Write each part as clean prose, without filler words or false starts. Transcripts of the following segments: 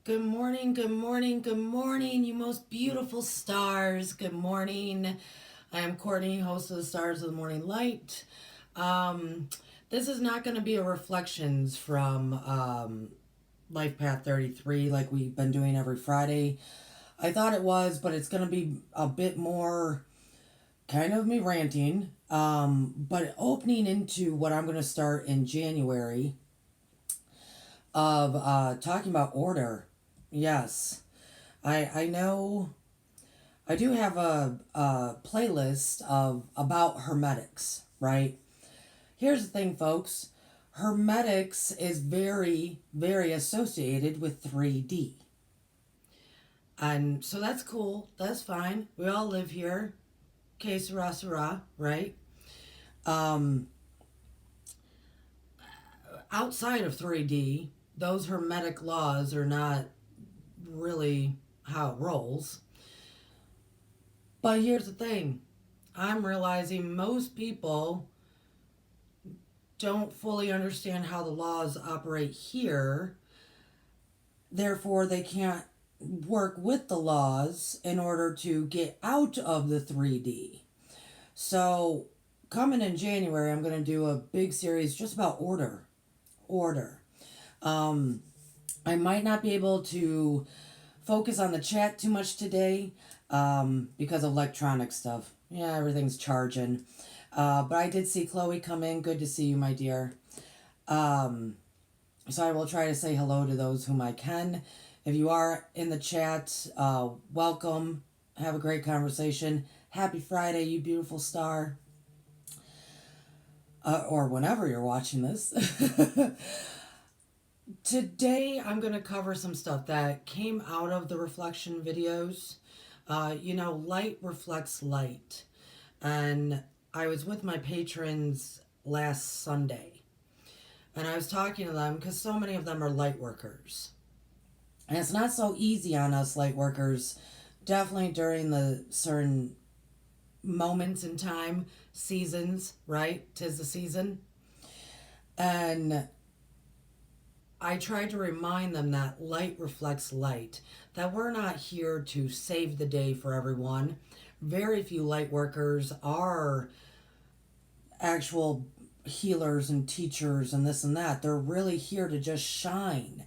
Good morning, good morning, good morning, you most beautiful stars. Good morning. I am Courtney, host of the Stars of the Morning Light. Um, this is not going to be a reflections from Life Path 33 like we've been doing every Friday. I thought it was, but it's going to be a bit more kind of me ranting, but opening into what I'm going to start in January of talking about order. Yes. I know I do have a playlist of about hermetics, right? Here's the thing, folks. Hermetics is very, very associated with 3D. And so that's cool. That's fine. We all live here. Que sera, sera, right? Um, Outside of 3D, those hermetic laws are not really how it rolls. But here's the thing, I'm realizing most people don't fully understand how the laws operate here. Therefore, they can't work with the laws in order to get out of the 3D. So, coming in January, I'm going to do a big series just about order. Order. Um, I might not be able to focus on the chat too much today because of electronic stuff. Yeah, everything's charging. But I did see Chloe come in. Good to see you, my dear. Um, so I will try to say hello to those whom I can. If you are in the chat, welcome. Have a great conversation. Happy Friday, you beautiful star. Or whenever you're watching this. Today, I'm going to cover some stuff that came out of the reflection videos. Light reflects light. And I was with my patrons last Sunday. And I was talking to them because so many of them are light workers. And it's not so easy on us light workers, definitely during the certain moments in time, seasons, right? 'Tis the season. And I tried to remind them that light reflects light, that we're not here to save the day for everyone. Very few light workers are actual healers and teachers and this and that. They're really here to just shine.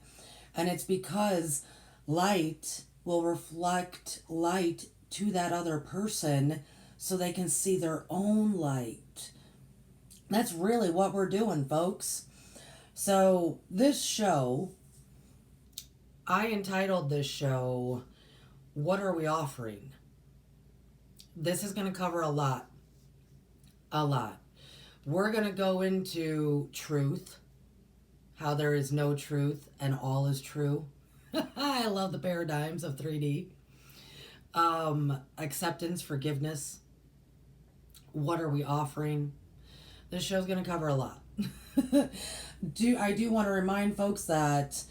And it's because light will reflect light to that other person so they can see their own light. That's really what we're doing, folks. So, this show, I entitled this show, What Are We Offering? This is going to cover a lot. A lot. We're going to go into truth, how there is no truth and all is true. I love the paradigms of 3D. Acceptance, forgiveness. What are we offering? This show's going to cover a lot. I do want to remind folks that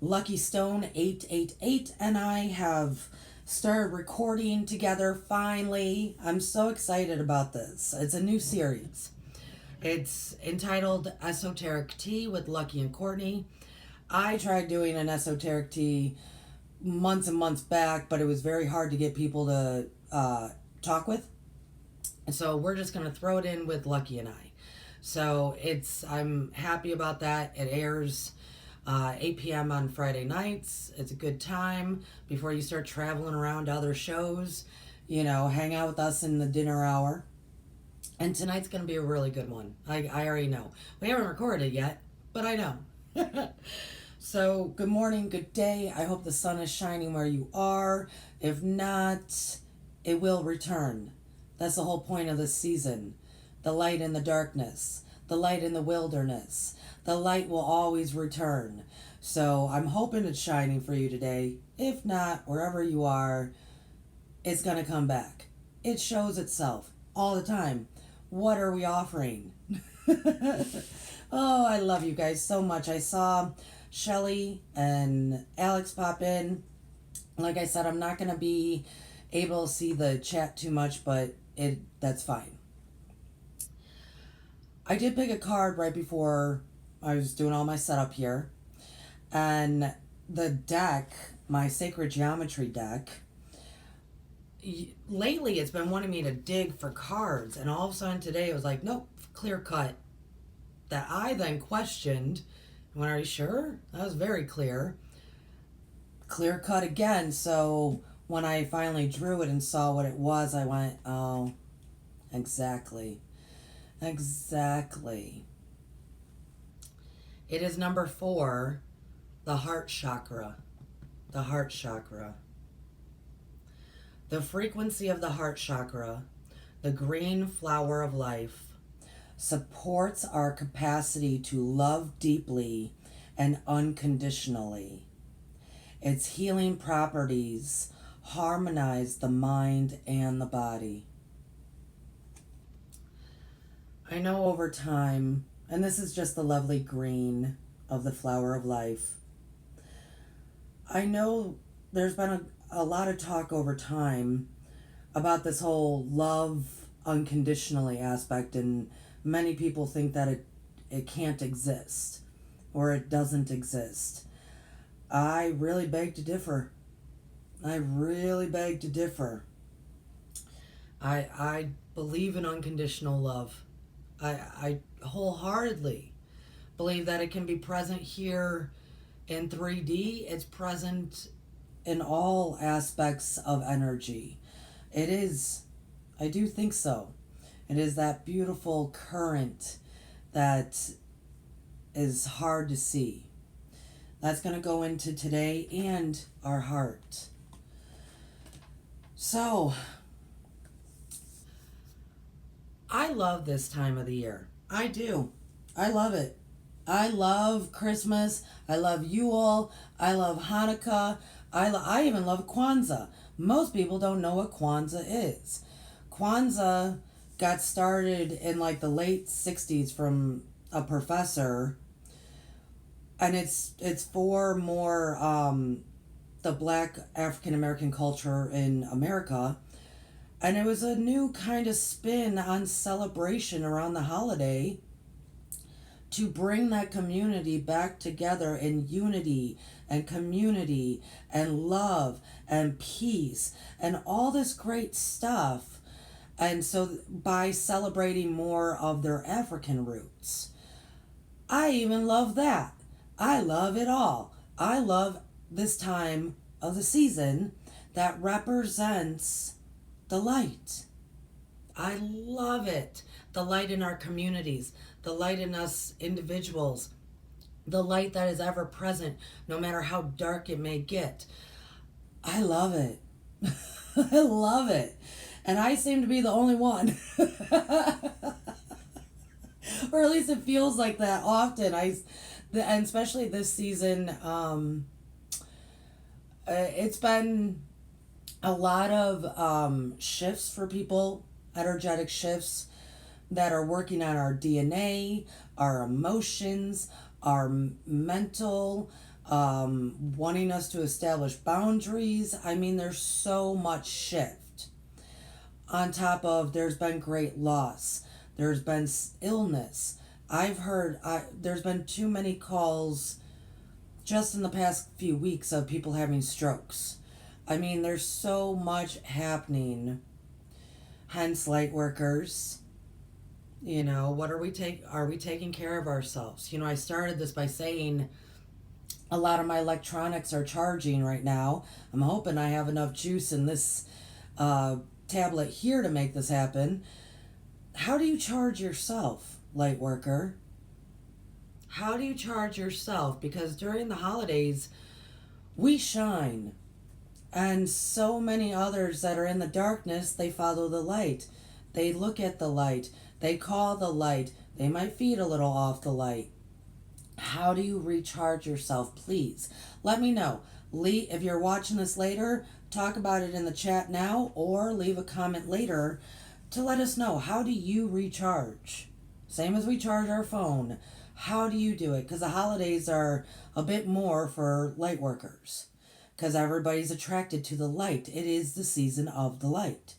Lucky Stone 888 and I have started recording together finally. I'm so excited about this. It's a new series. It's entitled Esoteric Tea with Lucky and Courtney. I tried doing an esoteric tea months and months back, but it was very hard to get people to talk with. So we're just going to throw it in with Lucky and I. So I'm happy about that. It airs 8 p.m. on Friday nights. It's a good time before you start traveling around to other shows. Hang out with us in the dinner hour. And tonight's going to be a really good one. I already know. We haven't recorded it yet, but I know. So, good morning, good day. I hope the sun is shining where you are. If not, it will return. That's the whole point of this season. The light in the darkness, the light in the wilderness. The light will always return. So I'm hoping it's shining for you today. If not, wherever you are, it's going to come back. It shows itself all the time. What are we offering? Oh, I love you guys so much. I saw Shelly and Alex pop in. Like I said, I'm not going to be able to see the chat too much, but that's fine. I did pick a card right before I was doing all my setup here. And the deck my sacred geometry deck, lately it's been wanting me to dig for cards, and all of a sudden today it was like, nope, clear cut. That I then questioned, when are you sure? That was very clear. Clear cut again. So when I finally drew it and saw what it was, I went, oh, exactly. Exactly. It is number 4, the heart chakra. The heart chakra. The frequency of the heart chakra, the green flower of life, supports our capacity to love deeply and unconditionally. Its healing properties harmonize the mind and the body. I know over time, and this is just the lovely green of the flower of life, I know there's been a lot of talk over time about this whole love unconditionally aspect, and many people think that it can't exist or it doesn't exist. I really beg to differ. I really beg to differ. I believe in unconditional love. I wholeheartedly believe that it can be present here in 3D. It's present in all aspects of energy. It is. I do think so. It is that beautiful current that is hard to see. That's going to go into today and our heart. So, I love this time of the year. I do. I love it. I love Christmas. I love Yule. I love Hanukkah. I even love Kwanzaa. Most people don't know what Kwanzaa is. Kwanzaa got started in like the late 60s from a professor, and it's for more the black African American culture in America. And it was a new kind of spin on celebration around the holiday to bring that community back together in unity and community and love and peace and all this great stuff. And so by celebrating more of their African roots, I even love that. I love it all. I love this time of the season that represents the light. I love it. The light in our communities, the light in us individuals, the light that is ever present, no matter how dark it may get. I love it. I love it. And I seem to be the only one. Or at least it feels like that often. And especially this season, it's been a lot of shifts for people, energetic shifts that are working on our DNA, our emotions, our mental, wanting us to establish boundaries. I mean, there's so much shift. On top of, there's been great loss. There's been illness. I've heard there's been too many calls just in the past few weeks of people having strokes. I mean, there's so much happening. Hence, light workers. You know, what are we taking care of ourselves? You know, I started this by saying a lot of my electronics are charging right now. I'm hoping I have enough juice in this tablet here to make this happen. How do you charge yourself, light worker? How do you charge yourself? Because during the holidays, we shine. And so many others that are in the darkness, they follow the light. They look at the light. They call the light. They might feed a little off the light. How do you recharge yourself? Please let me know. If you're watching this later, talk about it in the chat now, or leave a comment later to let us know. How do you recharge? Same as we charge our phone. How do you do it? Because the holidays are a bit more for light workers, because everybody's attracted to the light. It is the season of the light.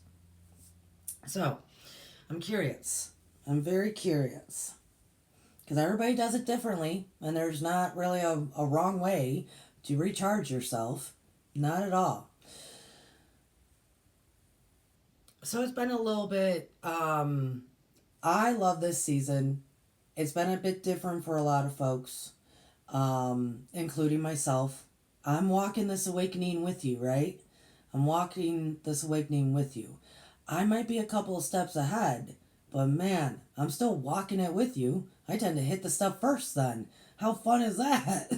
So, I'm curious. I'm very curious. Because everybody does it differently, and there's not really a wrong way to recharge yourself. Not at all. So it's been a little bit, I love this season. It's been a bit different for a lot of folks, including myself. I'm walking this awakening with you, right? I'm walking this awakening with you. I might be a couple of steps ahead, but man, I'm still walking it with you. I tend to hit the stuff first then. How fun is that?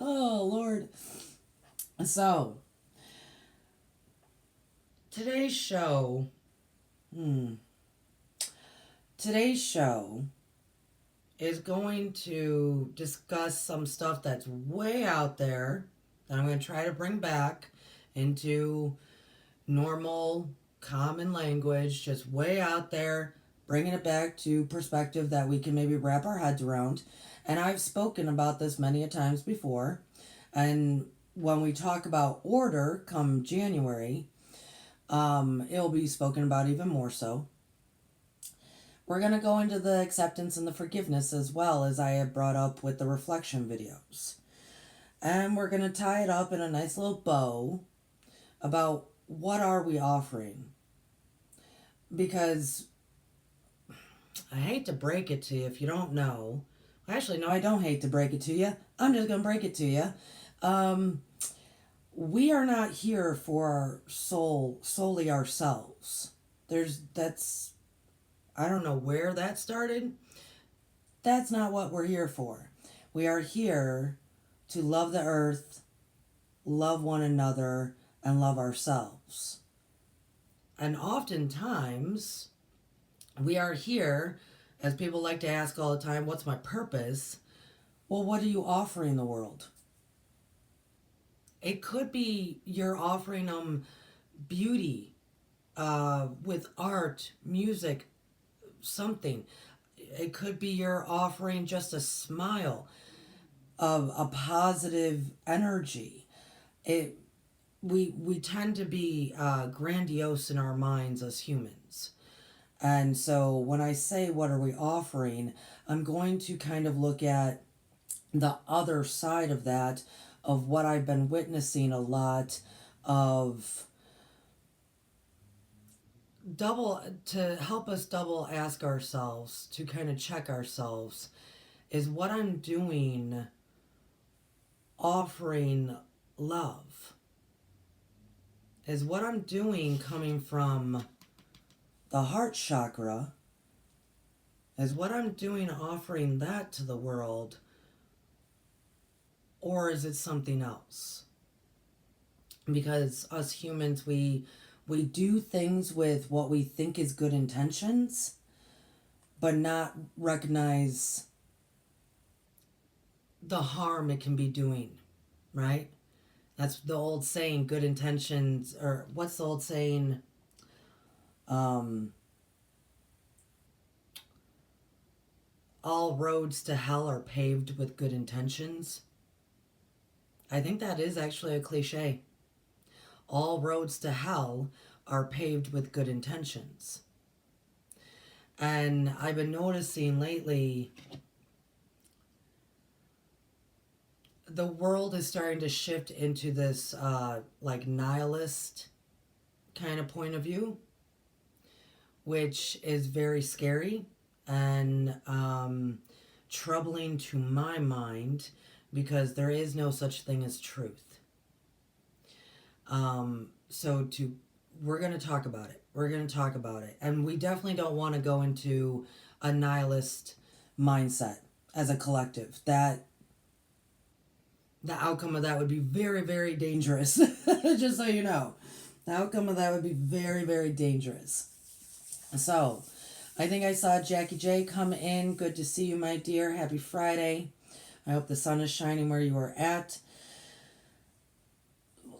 Oh, Lord. So, today's show, hmm, today's show is going to discuss some stuff that's way out there that I'm going to try to bring back into normal, common language, just way out there, bringing it back to perspective that we can maybe wrap our heads around. And I've spoken about this many a times before. And when we talk about order come January, it'll be spoken about even more so. We're going to go into the acceptance and the forgiveness as well, as I had brought up with the reflection videos. And we're going to tie it up in a nice little bow about what are we offering. Because I hate to break it to you if you don't know. Actually, no, I don't hate to break it to you. I'm just going to break it to you. We are not here for our solely ourselves. I don't know where that started. That's not what we're here for. We are here to love the earth, love one another, and love ourselves. And oftentimes, we are here, as people like to ask all the time, what's my purpose? Well, what are you offering the world? It could be you're offering them beauty with art, music, something. It could be you're offering just a smile of a positive energy. We tend to be grandiose in our minds as humans. And so when I say what are we offering, I'm going to kind of look at the other side of that, of what I've been witnessing a lot of, to help us double ask ourselves, to kind of check ourselves, is what I'm doing offering love? Is what I'm doing coming from the heart chakra? Is what I'm doing offering that to the world? Or is it something else? Because us humans, we do things with what we think is good intentions, but not recognize the harm it can be doing, right? That's the old saying, good intentions, or what's the old saying? All roads to hell are paved with good intentions. I think that is actually a cliche. All roads to hell are paved with good intentions. And I've been noticing lately, the world is starting to shift into this like nihilist kind of point of view, which is very scary and troubling to my mind, because there is no such thing as truth. We're going to talk about it. We're going to talk about it. And we definitely don't want to go into a nihilist mindset as a collective. That the outcome of that would be very, very dangerous. Just so you know. The outcome of that would be very, very dangerous. So, I think I saw Jackie J come in. Good to see you, my dear. Happy Friday. I hope the sun is shining where you are at.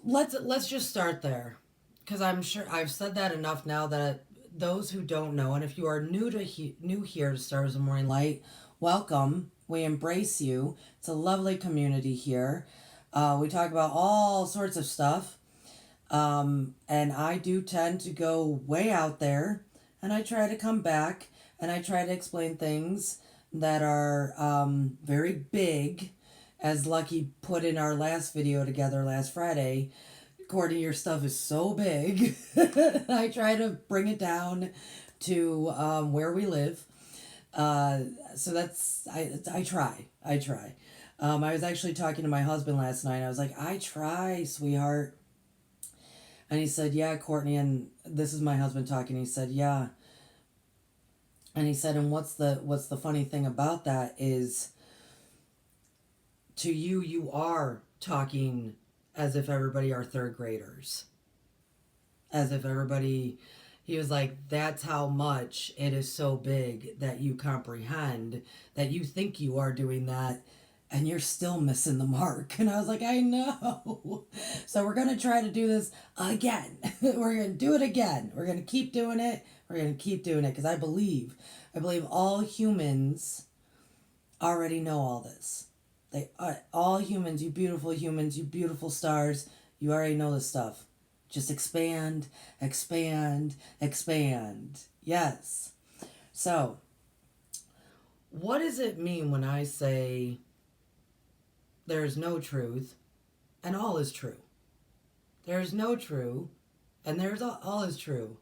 Let's just start there, because I'm sure I've said that enough now that those who don't know, and if you are new here to Stars of Morning Light, welcome. We embrace you. It's a lovely community here. We talk about all sorts of stuff, and I do tend to go way out there, and I try to come back, and I try to explain things that are very big as Lucky put in our last video together last Friday, Courtney, your stuff is so big. I try to bring it down to where we live. So that's, I try. I was actually talking to my husband last night. I was like, I try, sweetheart. And he said, yeah, Courtney, and this is my husband talking. He said, yeah. And he said, and what's the funny thing about that is, to you, you are talking as if everybody are third graders. As if everybody, he was like, that's how much it is so big that you comprehend, that you think you are doing that, and you're still missing the mark. And I was like, I know. So we're going to try to do this again. We're going to do it again. We're going to keep doing it. We're going to keep doing it because I believe all humans already know all this. They are all humans, you beautiful stars. You already know this stuff. Just expand, expand, expand. Yes. So, what does it mean when I say there is no truth and all is true? There is no true and there's all is true.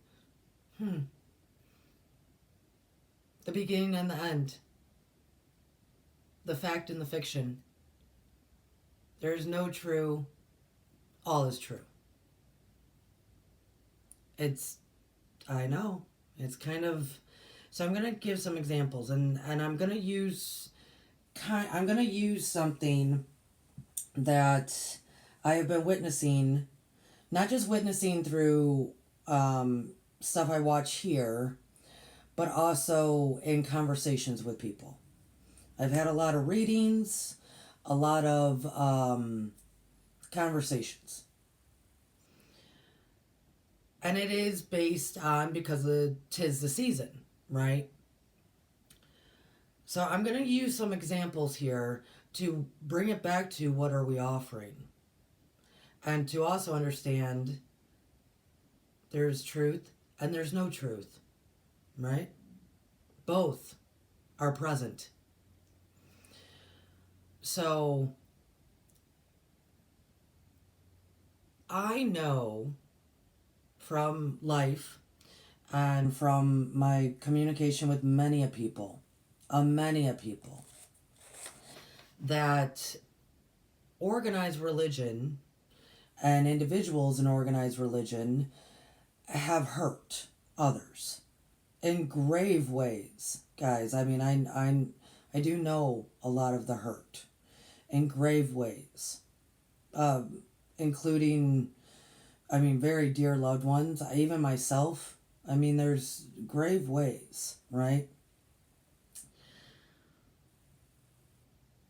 The beginning and the end. The fact and the fiction. There is no true, all is true. I know, it's kind of, so I'm going to give some examples, and I'm going to use something that I have been witnessing, not just witnessing through stuff I watch here, but also in conversations with people. I've had a lot of readings, a lot of conversations. And it is based on, because 'tis the season, right? So I'm going to use some examples here to bring it back to what are we offering. And to also understand there's truth and there's no truth, right? Both are present. So, I know from life and from my communication with many a people, that organized religion and individuals in organized religion have hurt others in grave ways, guys. I mean, I do know a lot of the hurt in grave ways, including, I mean, very dear loved ones, even myself. I mean, there's grave ways, right?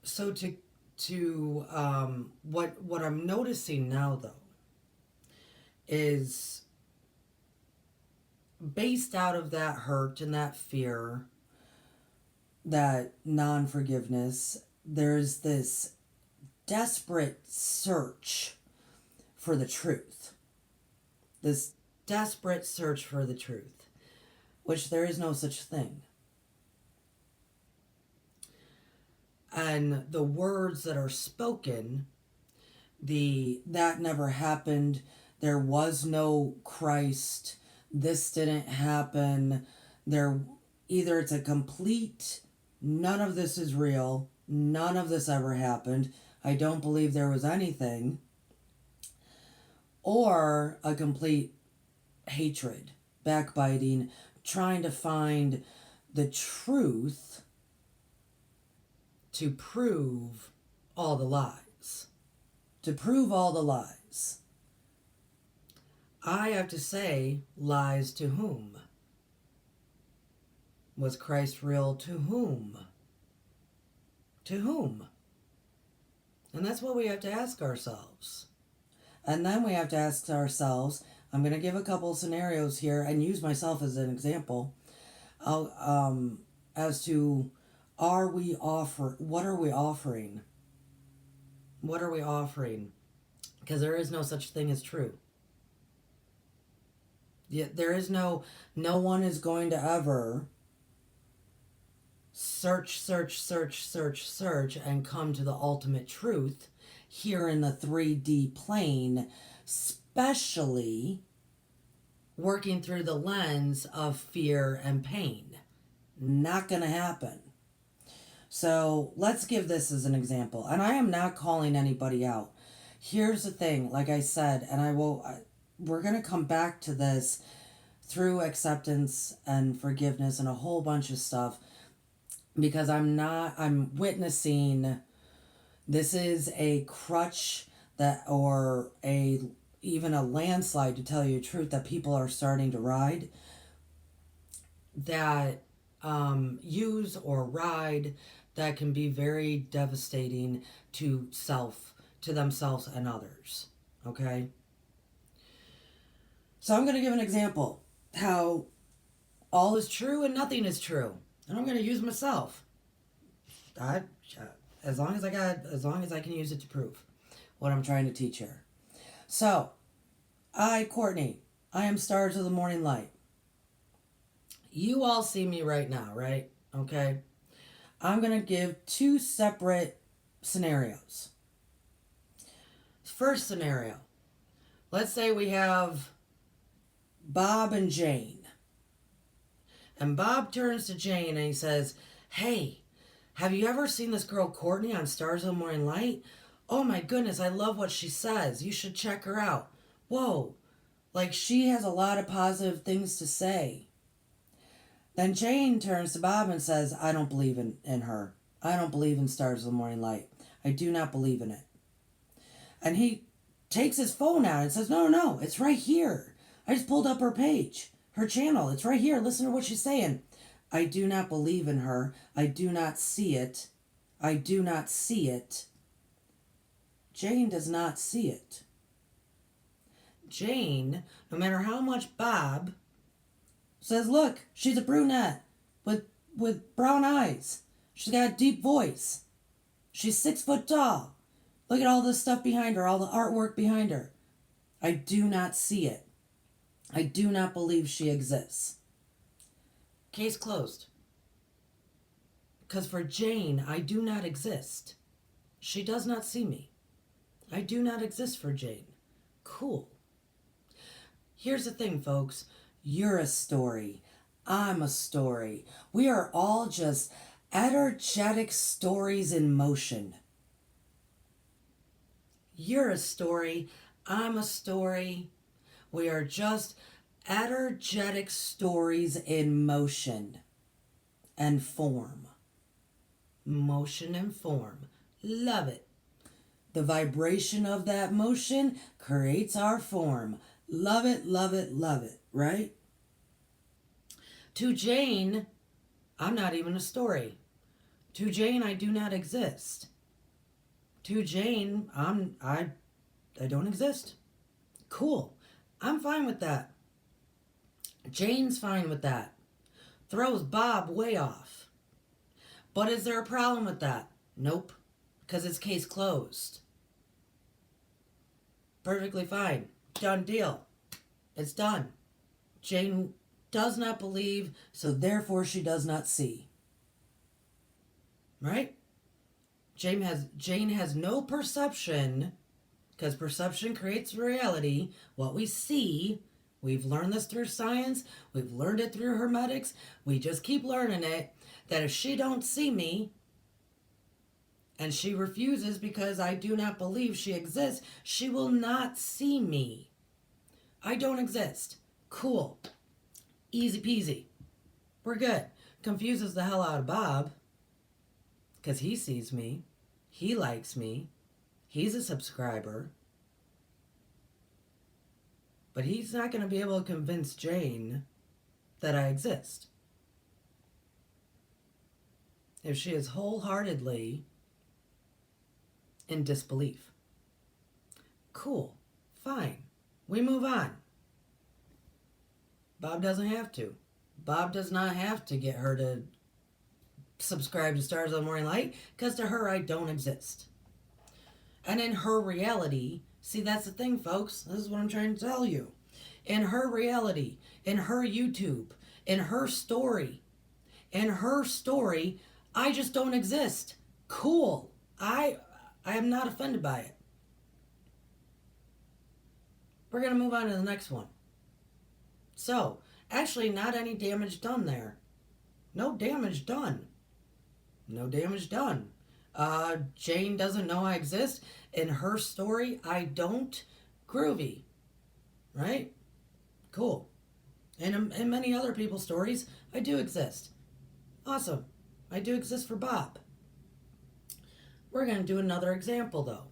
So what I'm noticing now, though, is based out of that hurt and that fear, that non-forgiveness, there's this desperate search for the truth. This desperate search for the truth, which there is no such thing. And the words that are spoken, that never happened, there was no Christ, this didn't happen, either it's a complete, none of this is real, none of this ever happened, I don't believe there was anything, or a complete hatred, backbiting, trying to find the truth to prove all the lies. To prove all the lies. I have to say, lies to whom? Was Christ real to whom? To whom? And that's what we have to ask ourselves. And then we have to ask ourselves, I'm going to give a couple scenarios here and use myself as an example, as to what are we offering? What are we offering? Because there is no such thing as true. There is no one is going to ever search, search, search, search, search, and come to the ultimate truth here in the 3D plane, especially working through the lens of fear and pain. Not going to happen. So let's give this as an example. And I am not calling anybody out. Here's the thing, like I said, and we're going to come back to this through acceptance and forgiveness and a whole bunch of stuff, because I'm witnessing, this is a crutch that, or even a landslide, to tell you the truth, that people are starting to ride, that use or ride, that can be very devastating to themselves and others. Okay? So I'm going to give an example how all is true and nothing is true. And I'm going to use myself. As long as I can use it to prove what I'm trying to teach here. So, Courtney, I am Stars of the Morning Light. You all see me right now, right? Okay? I'm going to give two separate scenarios. First scenario. Let's say we have Bob and Jane. And Bob turns to Jane and he says, "Hey, have you ever seen this girl Courtney on Stars of the Morning Light? Oh my goodness, I love what she says. You should check her out. Whoa, like she has a lot of positive things to say." Then Jane turns to Bob and says, "I don't believe in her. I don't believe in Stars of the Morning Light. I do not believe in it." And he takes his phone out and says, No, it's right here. I just pulled up her page, her channel. It's right here. Listen to what she's saying. I do not believe in her. I do not see it. I do not see it. Jane does not see it. Jane, no matter how much Bob says, "Look, she's a brunette with brown eyes. She's got a deep voice. She's 6 foot tall. Look at all this stuff behind her, all the artwork behind her." I do not see it. I do not believe she exists. Case closed. Because for Jane, I do not exist. She does not see me. I do not exist for Jane. Cool. Here's the thing, folks. You're a story. I'm a story. We are all just energetic stories in motion. You're a story. I'm a story. We are just energetic stories in motion and form. Motion and form. Love it. The vibration of that motion creates our form. Love it, love it, love it, right? To Jane, I'm not even a story. To Jane, I do not exist. To Jane, I don't exist. Cool. I'm fine with that. Jane's fine with that. Throws Bob way off. But is there a problem with that? Nope. Because it's case closed. Perfectly fine. Done deal. It's done. Jane does not believe, so therefore she does not see. Right? Jane has no perception, because perception creates reality. What we see, we've learned this through science, we've learned it through hermetics, we just keep learning it, that if she don't see me, and she refuses because I do not believe she exists, she will not see me. I don't exist. Cool. Easy peasy. We're good. Confuses the hell out of Bob, because he sees me. He likes me. He's a subscriber. But he's not going to be able to convince Jane that I exist. If she is wholeheartedly in disbelief. Cool. Fine. We move on. Bob doesn't have to. Bob does not have to get her to subscribe to Stars of the Morning Light, because to her, I don't exist. And in her reality, see, that's the thing, folks. This is what I'm trying to tell you. In her reality, in her YouTube, in her story, I just don't exist. Cool. I am not offended by it. We're going to move on to the next one. So, actually, not any damage done there. No damage done. No damage done. Jane doesn't know I exist. In her story, I don't. Groovy. Right? Cool. And in many other people's stories, I do exist. Awesome. I do exist for Bob. We're going to do another example, though.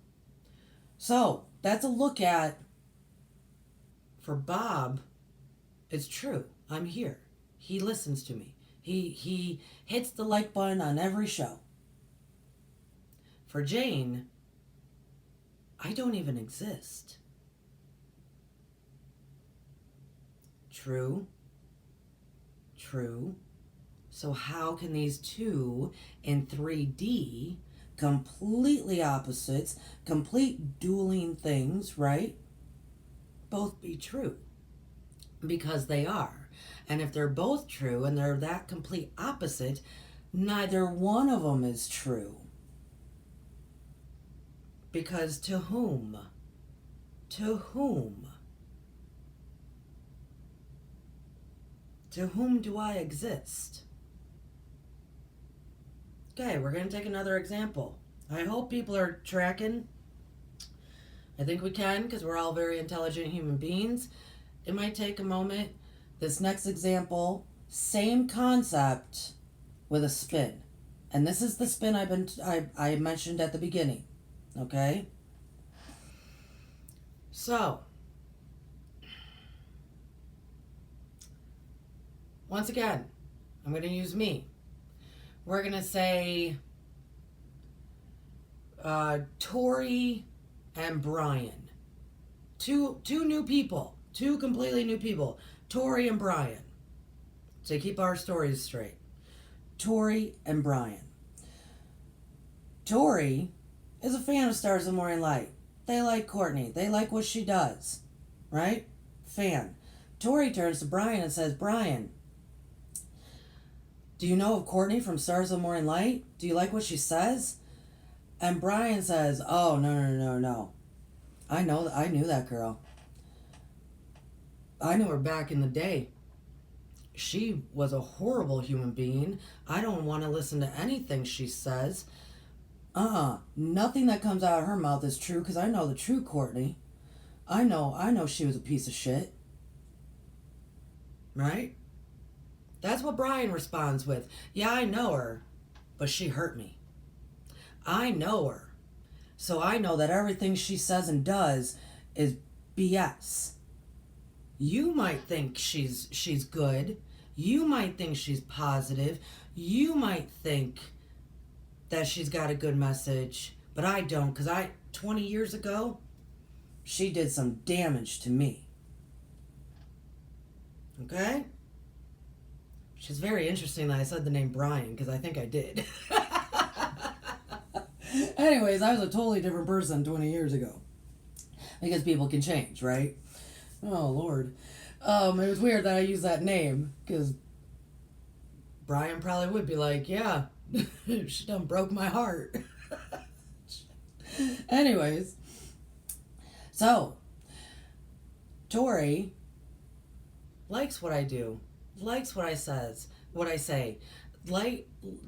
So, that's a look at, for Bob, it's true. I'm here. He listens to me. He hits the like button on every show. For Jane, I don't even exist. True. True. So how can these two in 3D, completely opposites, complete dueling things, right, both be true? Because they are. And if they're both true and they're that complete opposite, neither one of them is true. Because to whom? To whom? To whom do I exist? Okay, we're going to take another example. I hope people are tracking. I think we can, because we're all very intelligent human beings. It might take a moment. This next example, same concept with a spin. And this is the spin I mentioned at the beginning. Okay? So, once again, I'm going to use me. We're going to say Tori and Brian. Two new people. Two completely new people. Tori and Brian. To keep our stories straight. Tori and Brian. Tori is a fan of Stars of the Morning Light. They like Courtney. They like what she does. Right? Fan. Tori turns to Brian and says, Brian, do you know of Courtney from Stars of the Morning Light? Do you like what she says? And Brian says, oh, no. I knew that girl. I knew her back in the day. She was a horrible human being. I don't want to listen to anything she says. Nothing that comes out of her mouth is true, because I know the true Courtney. I know she was a piece of shit. Right? That's what Brian responds with. Yeah, I know her, but she hurt me. I know her, so I know that everything she says and does is BS. You might think she's good. You might think she's positive. You might think that she's got a good message, but I don't, because 20 years ago, she did some damage to me. Okay? Which is very interesting that I said the name Brian, because I think I did. Anyways, I was a totally different person 20 years ago. Because people can change, right? Oh, Lord. It was weird that I used that name, because Brian probably would be like, yeah, she done broke my heart. Anyways, so, Tori likes what I do, likes what I say,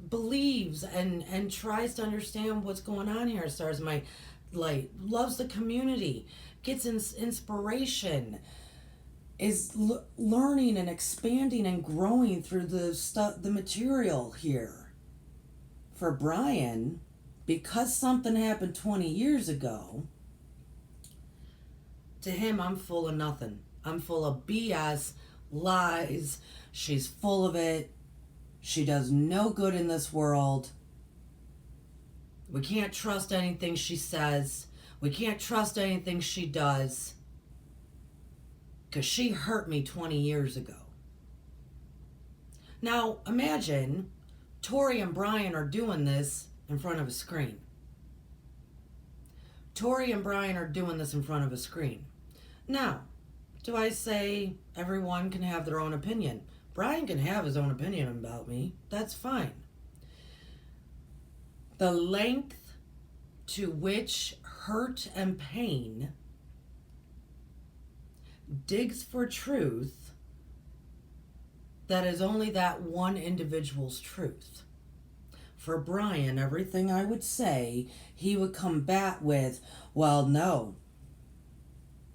believes and tries to understand what's going on here at Stars of My Light, loves the community, gets inspiration, is learning and expanding and growing through the material here. For Brian, because something happened 20 years ago, to him, I'm full of nothing. I'm full of BS, lies. She's full of it. She does no good in this world. We can't trust anything she says. We can't trust anything she does. Because she hurt me 20 years ago. Now, imagine Tori and Brian are doing this in front of a screen. Tori and Brian are doing this in front of a screen. Now, do I say everyone can have their own opinion? Brian can have his own opinion about me. That's fine. The length to which hurt and pain digs for truth that is only that one individual's truth. For Brian, everything I would say, he would combat with, well, no.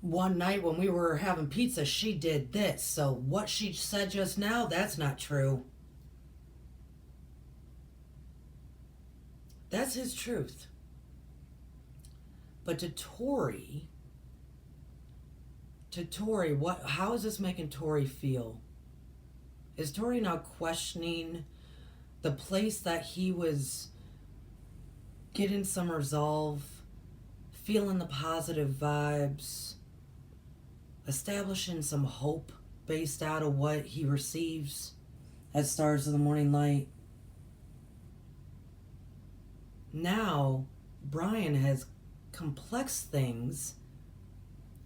One night when we were having pizza, she did this. So what she said just now, that's not true. That's his truth. But to Tori, how is this making Tori feel? Is Tori now questioning the place that he was getting some resolve, feeling the positive vibes, establishing some hope based out of what he receives as stars of the morning light? Now, Brian has complex things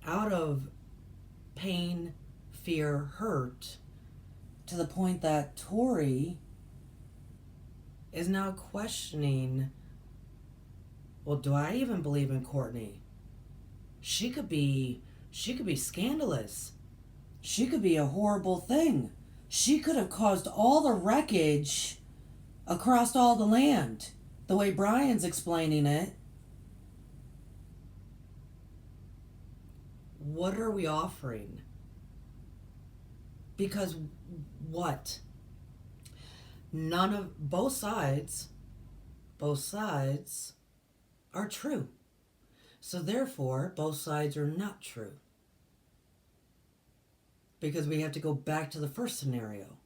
out of pain, fear, hurt, to the point that Tori is now questioning, well, do I even believe in Courtney? She could be scandalous. She could be a horrible thing. She could have caused all the wreckage across all the land, the way Brian's explaining it. What are we offering? Because what? Both sides are true. So therefore, both sides are not true. Because we have to go back to the first scenario.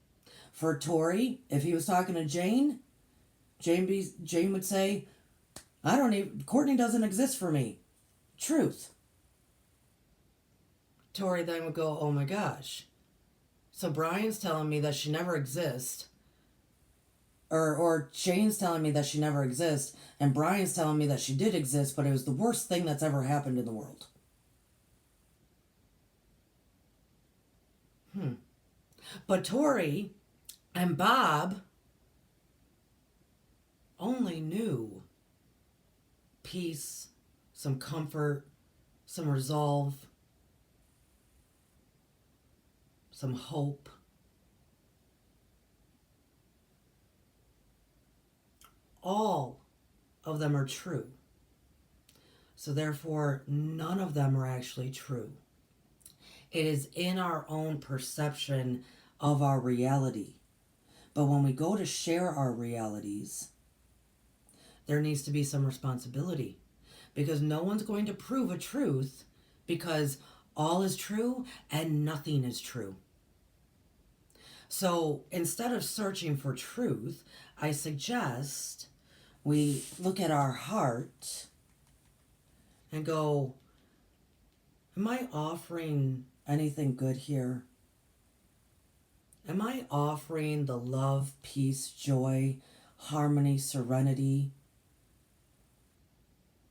For Tori, if he was talking to Jane would say, Courtney doesn't exist for me. Truth. Tori then would go, oh my gosh. So Brian's telling me that she never exists. Or Jane's telling me that she never exists, and Brian's telling me that she did exist, but it was the worst thing that's ever happened in the world. But Tori and Bob only knew peace, some comfort, some resolve, some hope. All of them are true. So therefore, none of them are actually true. It is in our own perception of our reality. But when we go to share our realities, there needs to be some responsibility. Because no one's going to prove a truth because all is true and nothing is true. So instead of searching for truth, I suggest we look at our heart and go, am I offering anything good here? Am I offering the love, peace, joy, harmony, serenity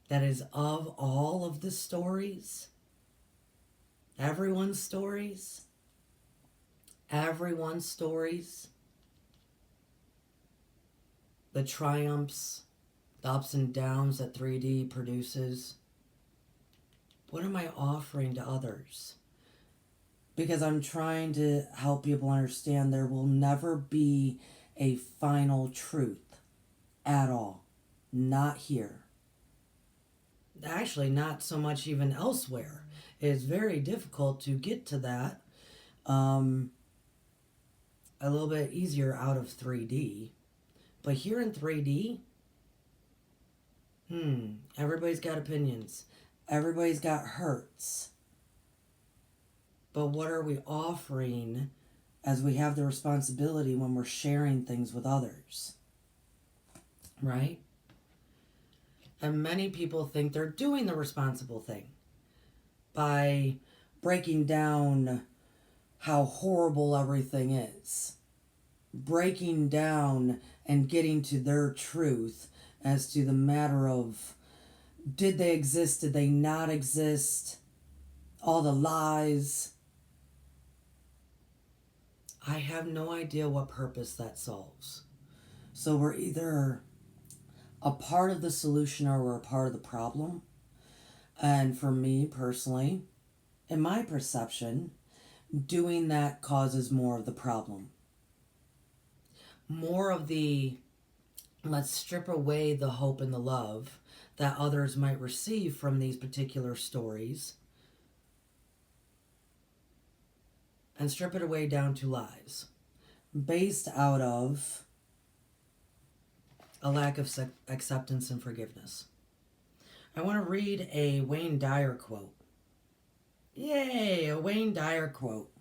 that is of all of the stories? Everyone's stories? Everyone's stories? The triumphs, the ups and downs that 3D produces? What am I offering to others? Because I'm trying to help people understand there will never be a final truth at all. Not here. Actually, not so much even elsewhere. It's very difficult to get to that. A little bit easier out of 3D. But here in 3D, everybody's got opinions. Everybody's got hurts. But what are we offering as we have the responsibility when we're sharing things with others? Right? And many people think they're doing the responsible thing by breaking down how horrible everything is. Breaking down and getting to their truth as to the matter of, did they exist, did they not exist, all the lies. I have no idea what purpose that solves. So we're either a part of the solution or we're a part of the problem. And for me personally, in my perception, doing that causes more of the problem. More of the, let's strip away the hope and the love that others might receive from these particular stories and strip it away down to lies based out of a lack of acceptance and forgiveness. I want to read a Wayne Dyer quote. Yay, a Wayne Dyer quote.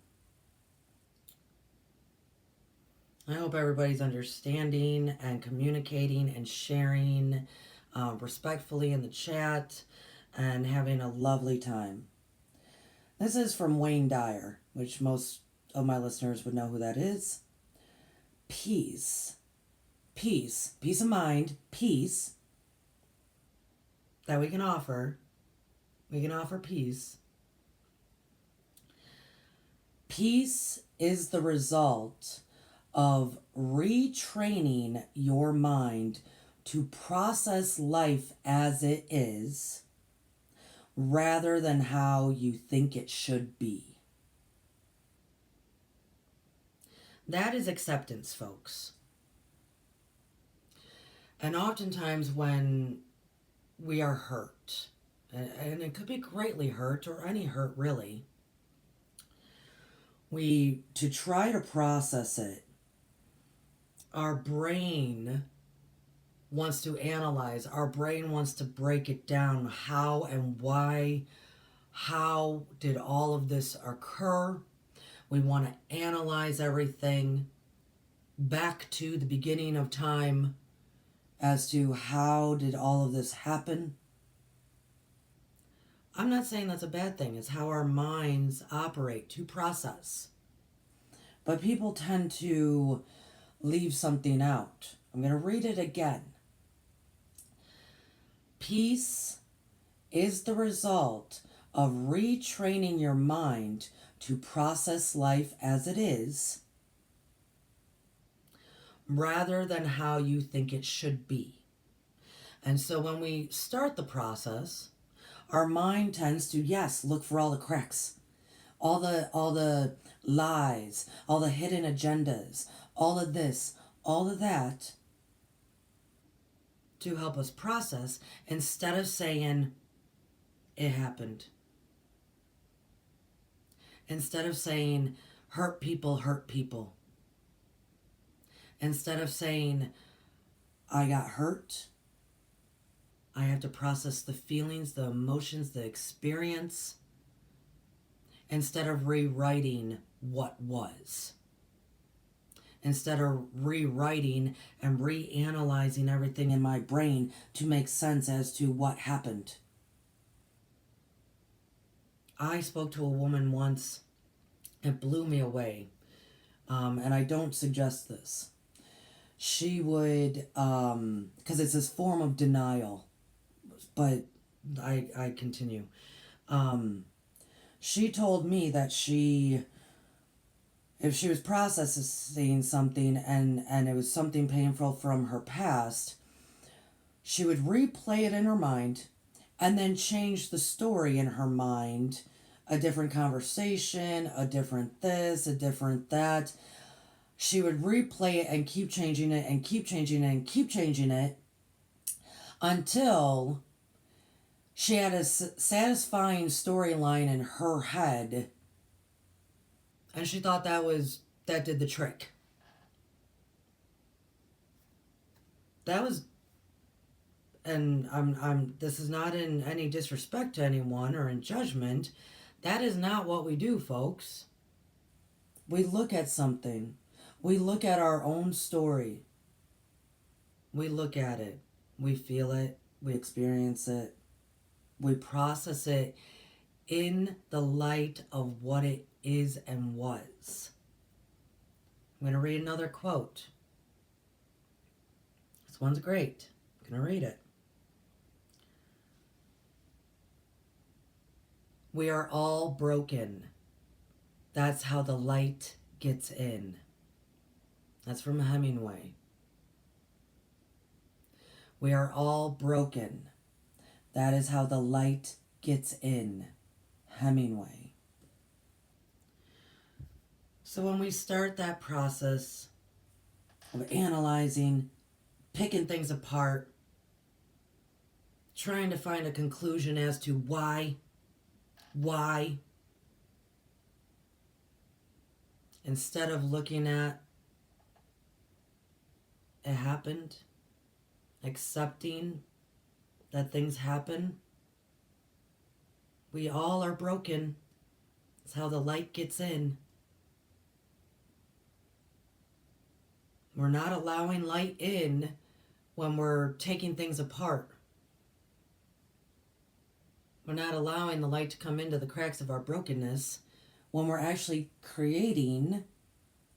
I hope everybody's understanding and communicating and sharing respectfully in the chat and having a lovely time. This is from Wayne Dyer, which most of my listeners would know who that is. Peace. Peace. Peace of mind. Peace that we can offer. We can offer peace. Peace is the result of retraining your mind to process life as it is rather than how you think it should be. That is acceptance, folks. And oftentimes when we are hurt, and it could be greatly hurt or any hurt really, to try to process it, our brain wants to analyze, our brain wants to break it down. How and why, how did all of this occur? We want to analyze everything back to the beginning of time as to how did all of this happen. I'm not saying that's a bad thing. It's how our minds operate to process. But people tend to leave something out. I'm going to read it again. Peace is the result of retraining your mind to process life as it is rather than how you think it should be. And so when we start the process, our mind tends to, yes, look for all the cracks, all the lies, all the hidden agendas, all of this, all of that, to help us process instead of saying, it happened. Instead of saying, hurt people hurt people. Instead of saying, I got hurt, I have to process the feelings, the emotions, the experience, instead of rewriting what was. Instead of rewriting and reanalyzing everything in my brain to make sense as to what happened. I spoke to a woman once. It blew me away. And I don't suggest this. She would, because it's this form of denial, but I continue. She told me that if she was processing something and it was something painful from her past, she would replay it in her mind and then change the story in her mind, a different conversation, a different this, a different that. She would replay it and keep changing it and keep changing it and keep changing it until she had a satisfying storyline in her head, and she thought that did the trick. That was, and this is not in any disrespect to anyone or in judgment. That is not what we do, folks. We look at something. We look at our own story. We look at it. We feel it. We experience it. We process it in the light of what it is and was. I'm going to read another quote. This one's great. I'm going to read it. We are all broken. That's how the light gets in. That's from Hemingway. We are all broken. That is how the light gets in. Hemingway. So when we start that process of analyzing, picking things apart, trying to find a conclusion as to why, instead of looking at it happened, accepting that things happen. We all are broken. It's how the light gets in. We're not allowing light in when we're taking things apart. We're not allowing the light to come into the cracks of our brokenness when we're actually creating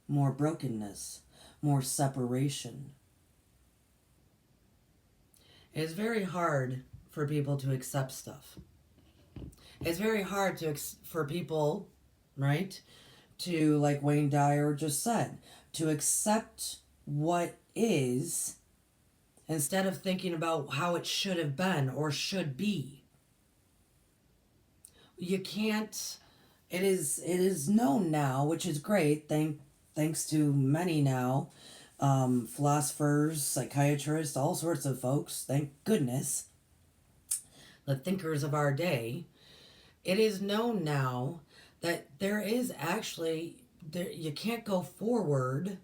more brokenness, more separation. It's very hard for people to accept stuff. It's very hard for people, right, to, like Wayne Dyer just said, to accept what is instead of thinking about how it should have been or should be. You can't. It is known now, which is great. Thanks to many now, philosophers, psychiatrists, all sorts of folks. Thank goodness. The thinkers of our day. It is known now that there is actually you can't go forward.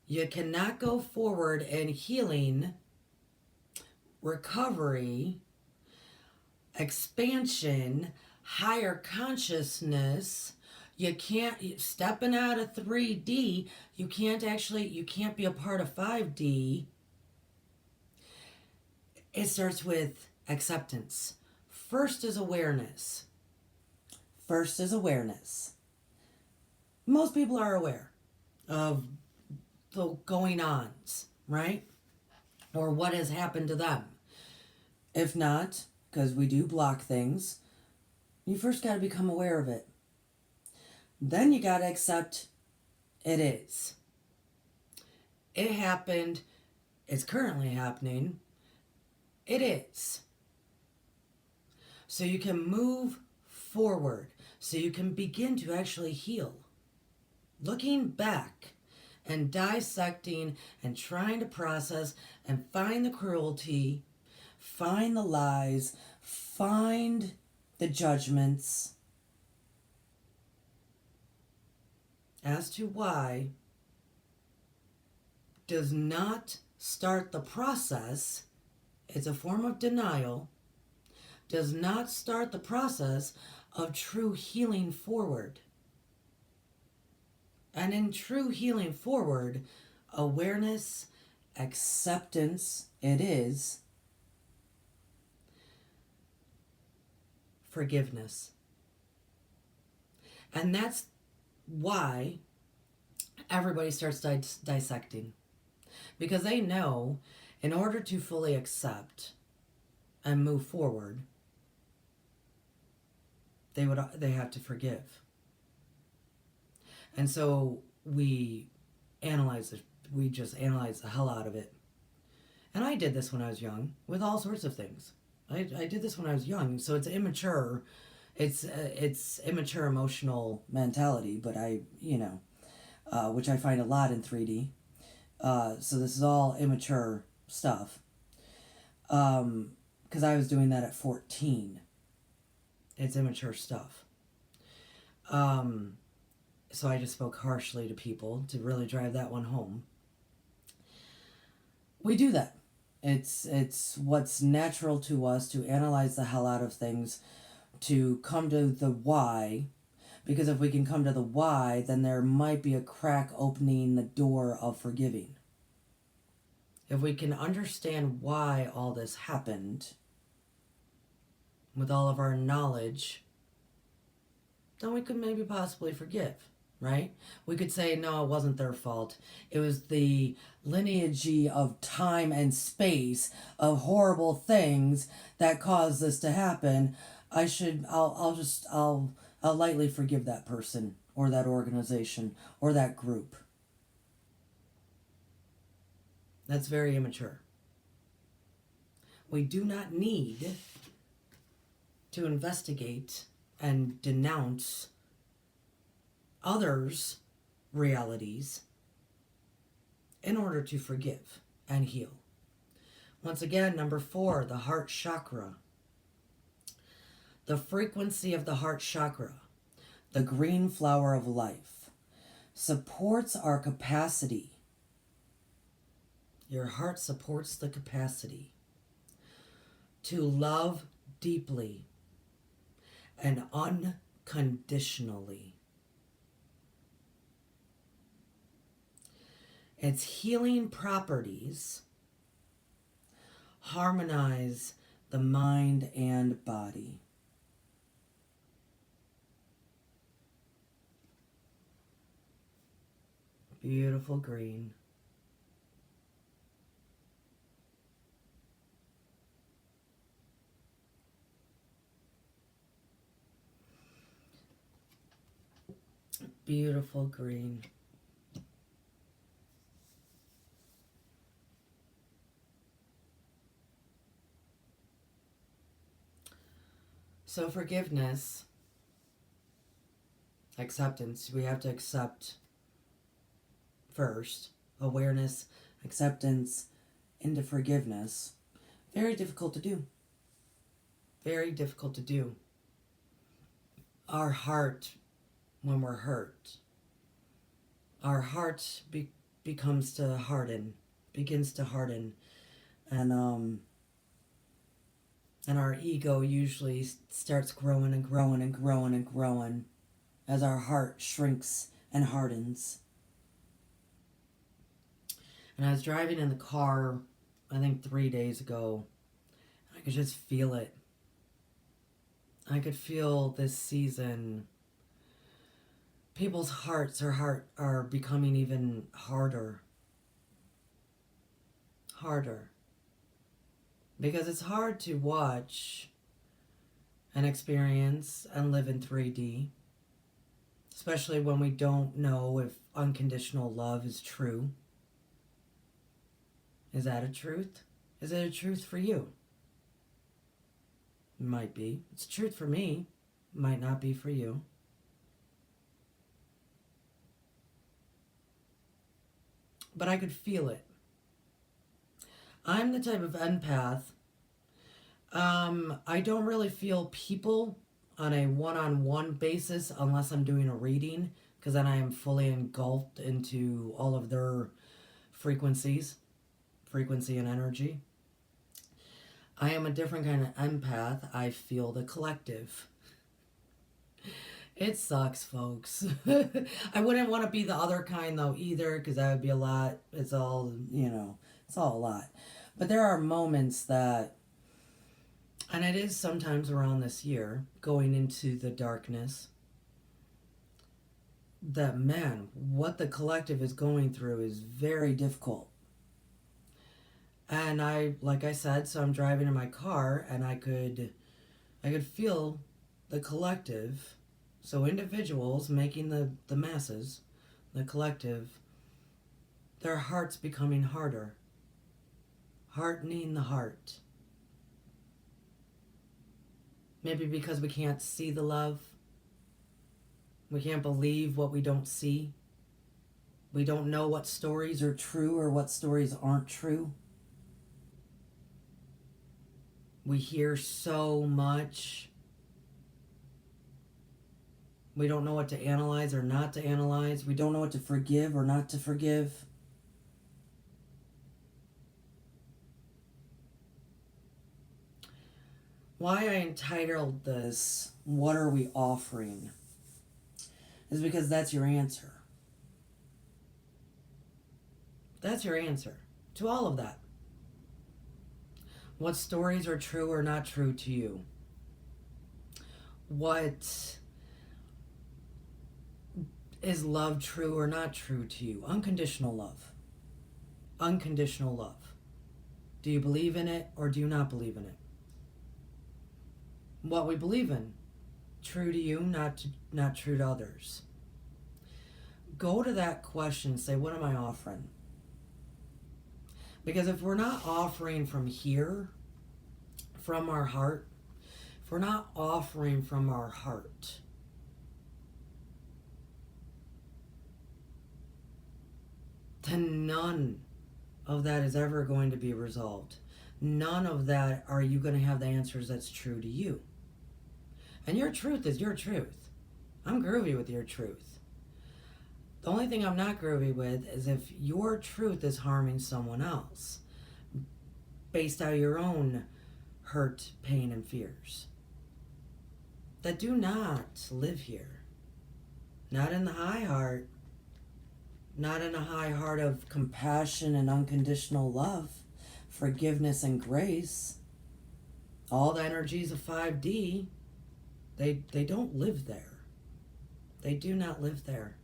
You cannot go forward in healing, recovery, expansion, higher consciousness. You can't, stepping out of 3D, you can't be a part of 5D. It starts with acceptance. First is awareness. First is awareness. Most people are aware of the going-ons, right? Or what has happened to them. If not, because we do block things, you first got to become aware of it. Then you got to accept it is. It happened. It's currently happening. It is. So you can move forward. So you can begin to actually heal. Looking back and dissecting and trying to process and find the cruelty, find the lies, find the judgments as to why does not start the process. It's a form of denial. Does not start the process of true healing forward. And in true healing forward, awareness, acceptance, it is forgiveness. And that's why everybody starts dissecting. Because they know in order to fully accept and move forward, they have to forgive. And so we just analyze the hell out of it. And I did this when I was young with all sorts of things. I did this when I was young, so it's immature. It's immature emotional mentality, but which I find a lot in 3D. So this is all immature stuff. Because I was doing that at 14. It's immature stuff. So I just spoke harshly to people to really drive that one home. We do that. It's what's natural to us to analyze the hell out of things, to come to the why, because if we can come to the why, then there might be a crack opening the door of forgiving. If we can understand why all this happened, with all of our knowledge, then we could maybe possibly forgive, right? We could say, no, it wasn't their fault. It was the lineage of time and space of horrible things that caused this to happen. I'll lightly forgive that person or that organization or that group. That's very immature. We do not need to investigate and denounce others' realities in order to forgive and heal. Once again, number 4, the heart chakra. The frequency of the heart chakra, the green flower of life, supports our capacity. Your heart supports the capacity to love deeply and unconditionally. Its healing properties harmonize the mind and body. Beautiful green. Beautiful green. So forgiveness, acceptance, we have to accept first. Awareness, acceptance, into forgiveness. Very difficult to do. Very difficult to do. Our heart, when we're hurt, our heart begins to harden, and our ego usually starts growing and growing and growing and growing as our heart shrinks and hardens. And I was driving in the car, I think 3 days ago. I could just feel it. I could feel this season. People's hearts are becoming even harder. Harder. Because it's hard to watch and experience and live in 3D. Especially when we don't know if unconditional love is true. Is that a truth? Is it a truth for you? It might be. It's a truth for me. Might not be for you. But I could feel it. I'm the type of empath. I don't really feel people on a one-on-one basis unless I'm doing a reading, because then I am fully engulfed into all of their frequency and energy. I am a different kind of empath. I feel the collective. It sucks, folks. I wouldn't want to be the other kind, though, either, because that would be a lot. It's all a lot. But there are moments that, and it is sometimes around this year, going into the darkness, that, man, what the collective is going through is very difficult. And like I said, so I'm driving in my car, and I could feel the collective. So individuals making the masses, the collective, their hearts becoming harder. Hardening the heart. Maybe because we can't see the love. We can't believe what we don't see. We don't know what stories are true or what stories aren't true. We hear so much. We don't know what to analyze or not to analyze. We don't know what to forgive or not to forgive. Why I entitled this, "What Are We Offering?" is because that's your answer. That's your answer to all of that. What stories are true or not true to you? What is love true or not true to you? Unconditional love. Unconditional love. Do you believe in it or do you not believe in it? What we believe in. True to you, not true to others. Go to that question and say, what am I offering? Because if we're not offering from here, from our heart, if we're not offering from our heart, then none of that is ever going to be resolved. None of that are you going to have the answers that's true to you. And your truth is your truth. I'm groovy with your truth. The only thing I'm not groovy with is if your truth is harming someone else based on your own hurt, pain, and fears that do not live here. Not in the high heart. Not in a high heart of compassion and unconditional love, forgiveness and grace. All the energies of 5D, they don't live there. They do not live there.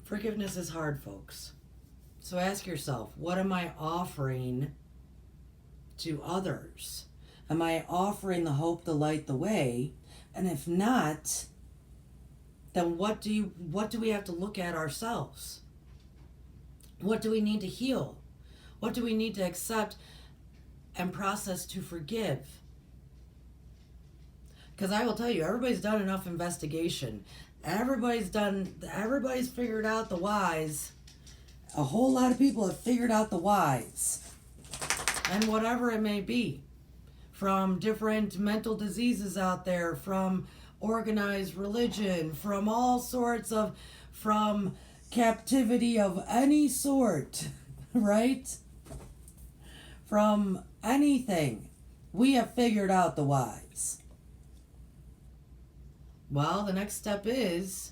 Forgiveness is hard, folks. So ask yourself, what am I offering to others? Am I offering the hope, the light, the way? And if not, then what do we have to look at ourselves? What do we need to heal? What do we need to accept and process to forgive? Because I will tell you, everybody's done enough investigation. Everybody's figured out the whys. A whole lot of people have figured out the whys. And whatever it may be. From different mental diseases out there, from organized religion, from all sorts of, from captivity of any sort, right? From anything, we have figured out the whys. Well, the next step is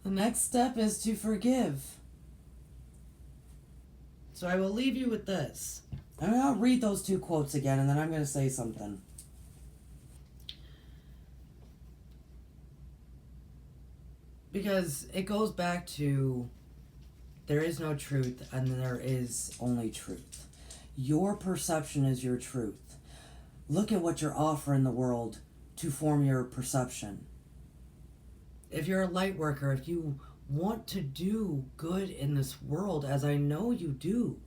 to forgive. So I will leave you with this. And I'll read those two quotes again, and then I'm going to say something. Because it goes back to there is no truth and there is only truth. Your perception is your truth. Look at what you're offering the world to form your perception. If you're a light worker, if you want to do good in this world, as I know you do,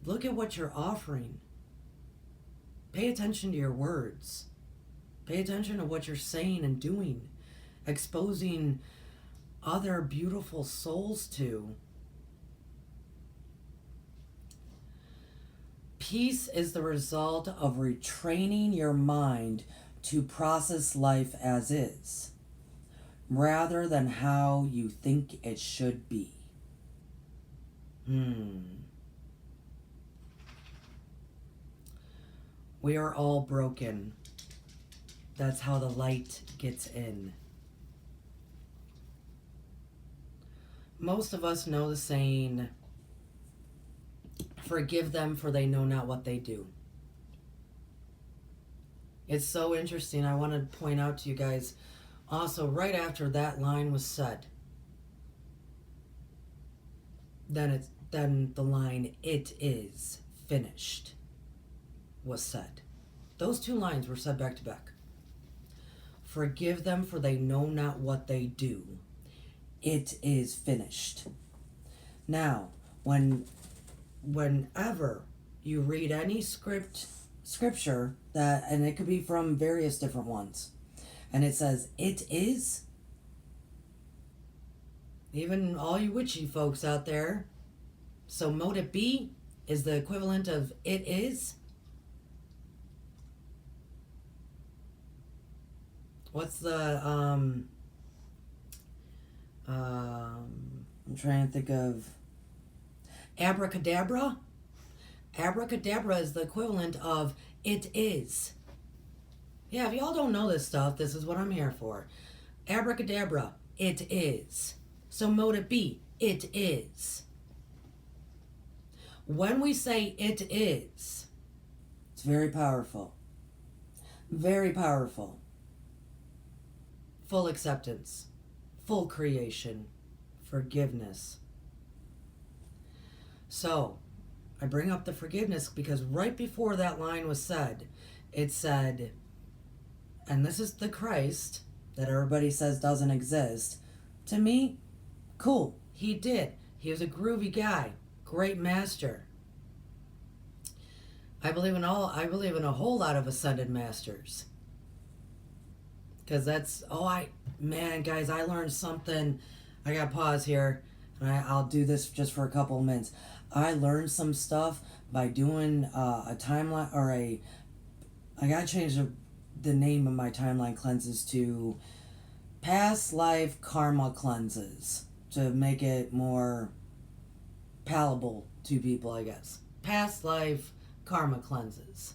look at what you're offering. Pay attention to your words. Pay attention to what you're saying and doing. Exposing other beautiful souls to. Peace is the result of retraining your mind to process life as is, rather than how you think it should be. We are all broken. That's how the light gets in. Most of us know the saying, forgive them for they know not what they do. It's so interesting. I want to point out to you guys, also right after that line was said, then the line, it is finished, was said. Those two lines were said back to back. Forgive them for they know not what they do. It is finished. Now, whenever you read any scripture that, and it could be from various different ones, and it says it is, even all you witchy folks out there, so mote it be is the equivalent of it is. What's the I'm trying to think of abracadabra. Abracadabra is the equivalent of it is. Yeah, if y'all don't know this stuff, this is what I'm here for. Abracadabra, it is. So mote it be, it is. When we say it is, it's very powerful. Very powerful. Full acceptance, full creation, forgiveness. So, I bring up the forgiveness because right before that line was said, it said, and this is the Christ that everybody says doesn't exist. To me, cool, he did. He was a groovy guy. great master. I believe in a whole lot of ascended masters. Because that's, man, guys, I learned something. I got to pause here, and I'll do this just for a couple of minutes. I learned some stuff by doing a timeline, I got to change the name of my timeline cleanses to past life karma cleanses to make it more palatable to people, I guess. Past life karma cleanses.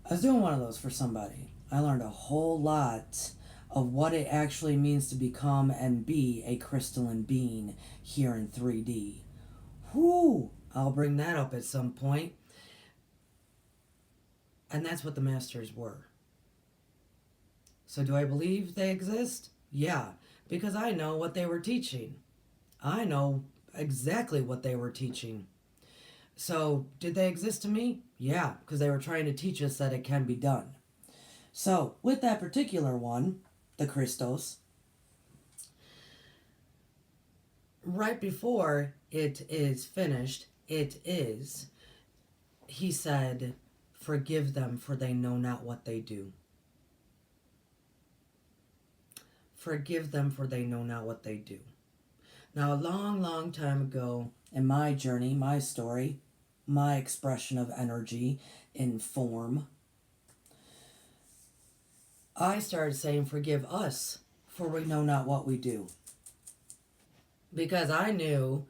I was doing one of those for somebody. I learned a whole lot of what it actually means to become and be a crystalline being here in 3D. Whoo! I'll bring that up at some point. And that's what the masters were. So do I believe they exist? Yeah, because I know what they were teaching. I know exactly what they were teaching. So, did they exist to me? Yeah, because they were trying to teach us that it can be done. So, with that particular one, the Christos, right before it is finished, he said, forgive them for they know not what they do. Forgive them for they know not what they do. Now, a long, long time ago, in my journey, my story, my expression of energy in form, I started saying, forgive us, for we know not what we do. Because I knew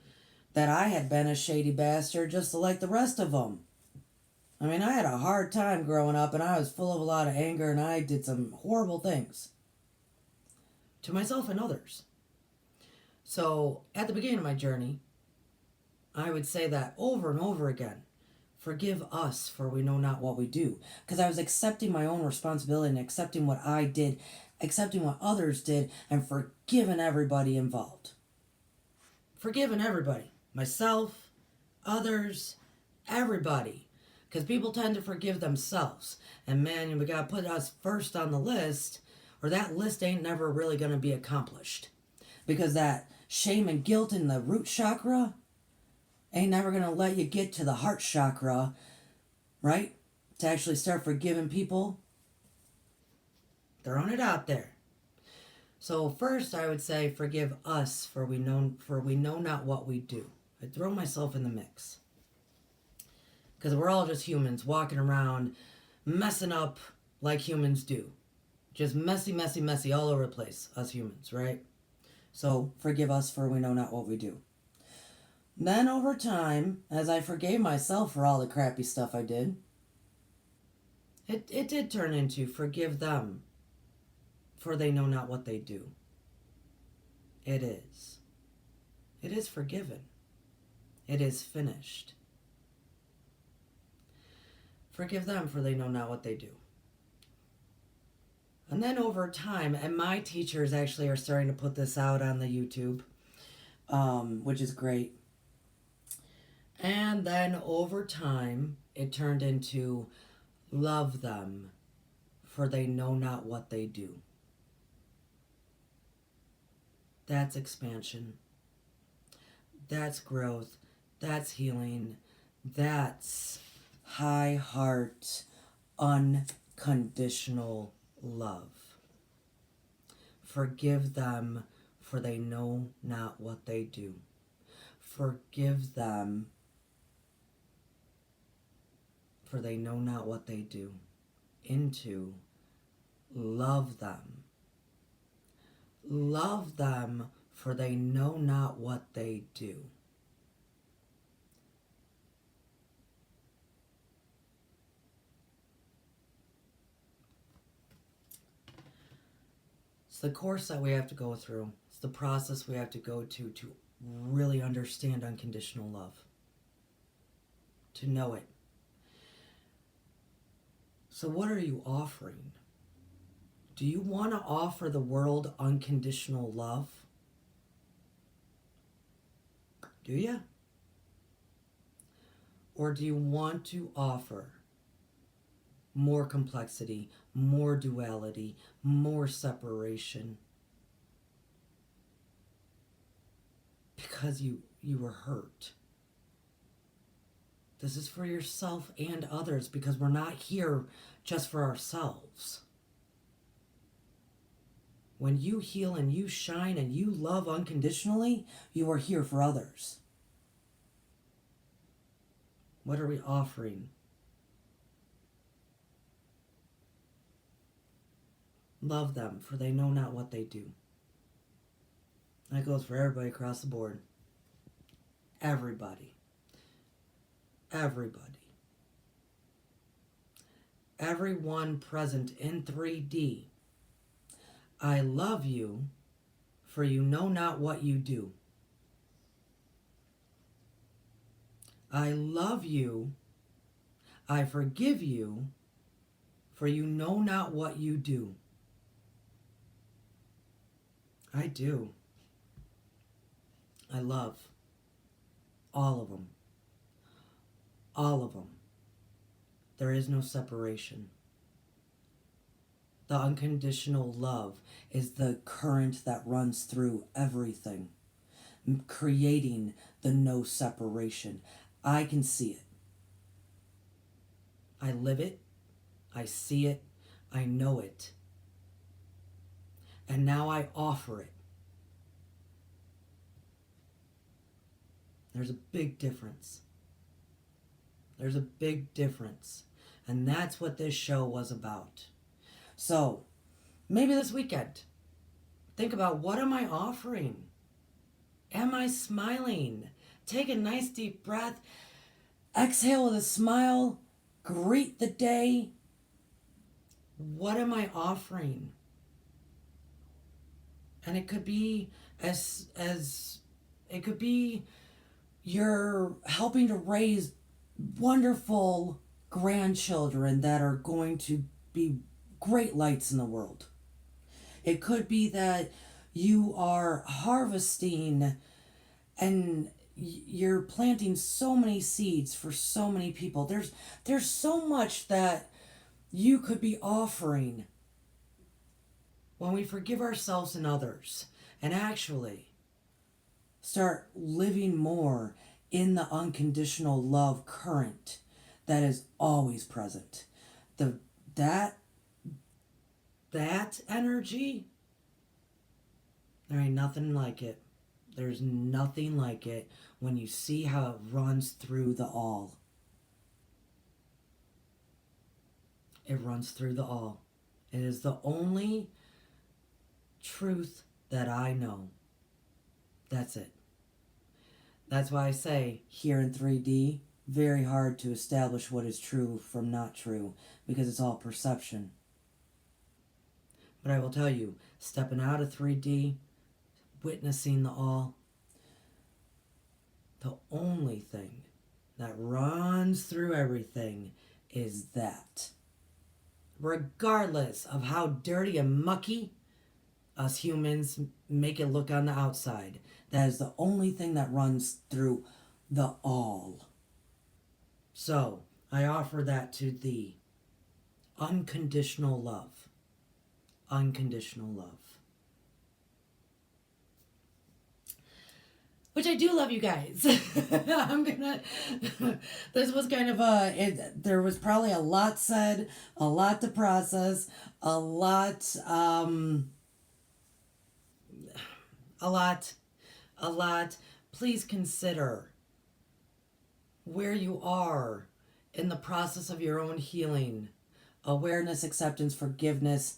that I had been a shady bastard just like the rest of them. I mean, I had a hard time growing up, and I was full of a lot of anger, and I did some horrible things to myself and others. So, at the beginning of my journey, I would say that over and over again. Forgive us, for we know not what we do. Because I was accepting my own responsibility and accepting what I did, accepting what others did, and forgiving everybody involved. Forgiving everybody. Myself, others, everybody. Because people tend to forgive themselves. And man, we got to put us first on the list, or that list ain't never really going to be accomplished. Because that shame and guilt in the root chakra ain't never going to let you get to the heart chakra, right? To actually start forgiving people. Throwing it out there. So first I would say, forgive us, for we know not what we do. I throw myself in the mix. Because we're all just humans walking around messing up like humans do. Just messy, messy, messy all over the place, us humans, right? So forgive us, for we know not what we do. Then over time, as I forgave myself for all the crappy stuff I did, it did turn into forgive them, for they know not what they do. It is. It is forgiven. It is finished. Forgive them, for they know not what they do. And then over time, and my teachers actually are starting to put this out on the YouTube, which is great. And then over time, it turned into love them, for they know not what they do. That's expansion. That's growth. That's healing. That's high heart, unconditional love. Forgive them, for they know not what they do. Forgive them, for they know not what they do. Into love them. Love them, for they know not what they do. It's the course that we have to go through. It's the process we have to go to really understand unconditional love. To know it. So what are you offering? Do you want to offer the world unconditional love? Do you? Or do you want to offer more complexity, more duality, more separation? Because you were hurt. This is for yourself and others, because we're not here just for ourselves. When you heal and you shine and you love unconditionally, you are here for others. What are we offering? Love them, for they know not what they do. That goes for everybody across the board. Everybody. Everybody. Everyone present in 3D. I love you, for you know not what you do. I love you. I forgive you, for you know not what you do. I do. I love all of them. All of them. There is no separation. The unconditional love is the current that runs through everything, creating the no separation. I can see it. I live it. I see it. I know it. And now I offer it. There's a big difference. There's a big difference. And that's what this show was about. So, maybe this weekend, think about, what am I offering? Am I smiling? Take a nice deep breath. Exhale with a smile. Greet the day. What am I offering? And it could be as it could be you're helping to raise wonderful grandchildren that are going to be great lights in the world. It could be that you are harvesting and you're planting so many seeds for so many people. There's so much that you could be offering when we forgive ourselves and others and actually start living more in the unconditional love current that is always present. That energy, there ain't nothing like it. There's nothing like it when you see how it runs through the all. It runs through the all. It is the only truth that I know. That's it. That's why I say, here in 3D, very hard to establish what is true from not true, because it's all perception. But I will tell you, stepping out of 3D, witnessing the all, the only thing that runs through everything is that. Regardless of how dirty and mucky us humans make it look on the outside, that is the only thing that runs through the all. So, I offer that to thee. Unconditional love. Unconditional love. Which I do love you guys. This was kind of there was probably a lot said, a lot to process, a lot. Please consider where you are in the process of your own healing. Awareness, acceptance, forgiveness,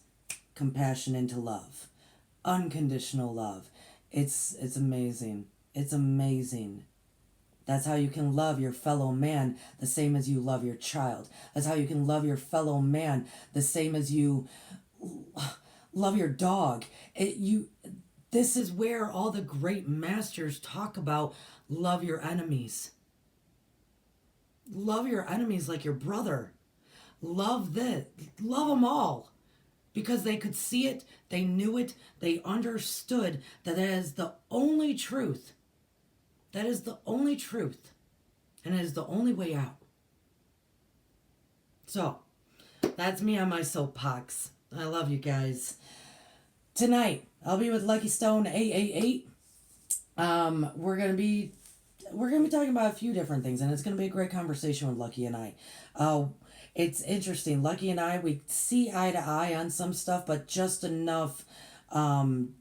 compassion into love. Unconditional love. It's amazing. It's amazing. That's how you can love your fellow man the same as you love your child. That's how you can love your fellow man the same as you love your dog. This is where all the great masters talk about love your enemies. Love your enemies like your brother. Love them all. Because they could see it, they knew it, they understood that is the only truth. That is the only truth. And it is the only way out. So, that's me on my soapbox. I love you guys. Tonight, I'll be with Lucky Stone 888. We're going to be we're going to be talking about a few different things, and it's going to be a great conversation with Lucky and I. Uh, it's interesting. Lucky and I, we see eye to eye on some stuff, but just enough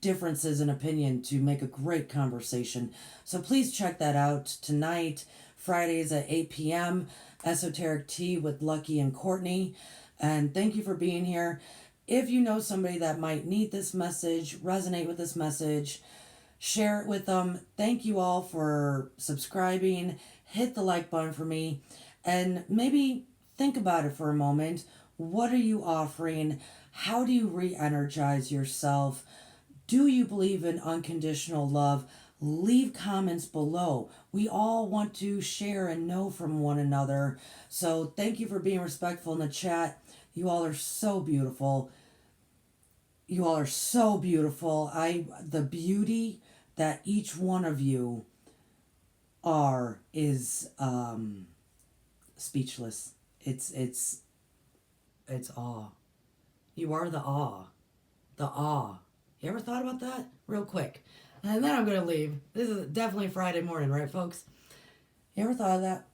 differences in opinion to make a great conversation. So please check that out tonight, Fridays at 8 p.m. Esoteric Tea with Lucky and Courtney. And thank you for being here. If you know somebody that might need this message, resonate with this message, share it with them. Thank you all for subscribing. Hit the like button for me. And maybe think about it for a moment. What are you offering? How do you re energize yourself? Do you believe in unconditional love? Leave comments below. We all want to share and know from one another. So thank you for being respectful in the chat. You all are so beautiful. You all are so beautiful. The beauty that each one of you are is speechless. It's awe. You are the awe. The awe. You ever thought about that? Real quick. And then I'm going to leave. This is definitely Friday morning, right, folks? You ever thought of that?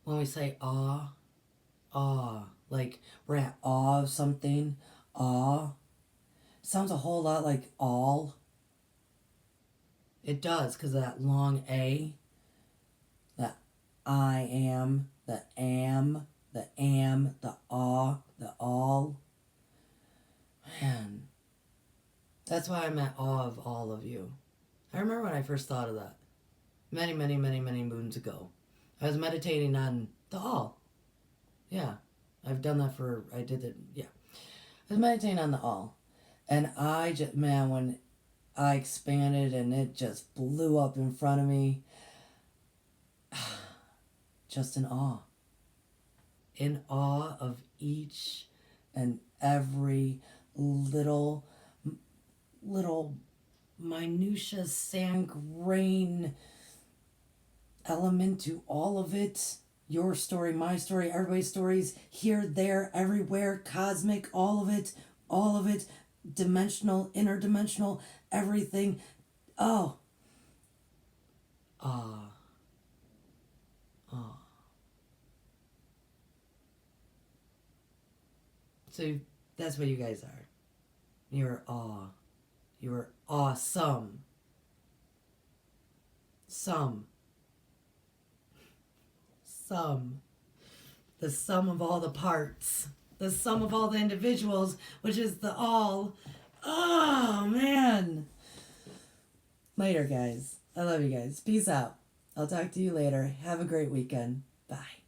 When we say awe, awe, like we're at awe of something, awe, sounds a whole lot like all. It does, because of that long A, that I am, the am, the awe, the all. Man, that's why I'm at awe of all of you. I remember when I first thought of that. Many, many, many, many moons ago. I was meditating on the all. Yeah. I've done that I did it, yeah. I was meditating on the all. And I just, man, when I expanded and it just blew up in front of me, just in awe. In awe of each and every little minutia sand grain element to all of it. Your story, my story, everybody's stories, here, there, everywhere, cosmic, all of it, dimensional, interdimensional, everything. Oh. Ah. Ah. So that's what you guys are. You're awe. You're awesome. Some. The sum of all the parts. The sum of all the individuals, which is the all. Oh, man. Later, guys. I love you guys. Peace out. I'll talk to you later. Have a great weekend. Bye.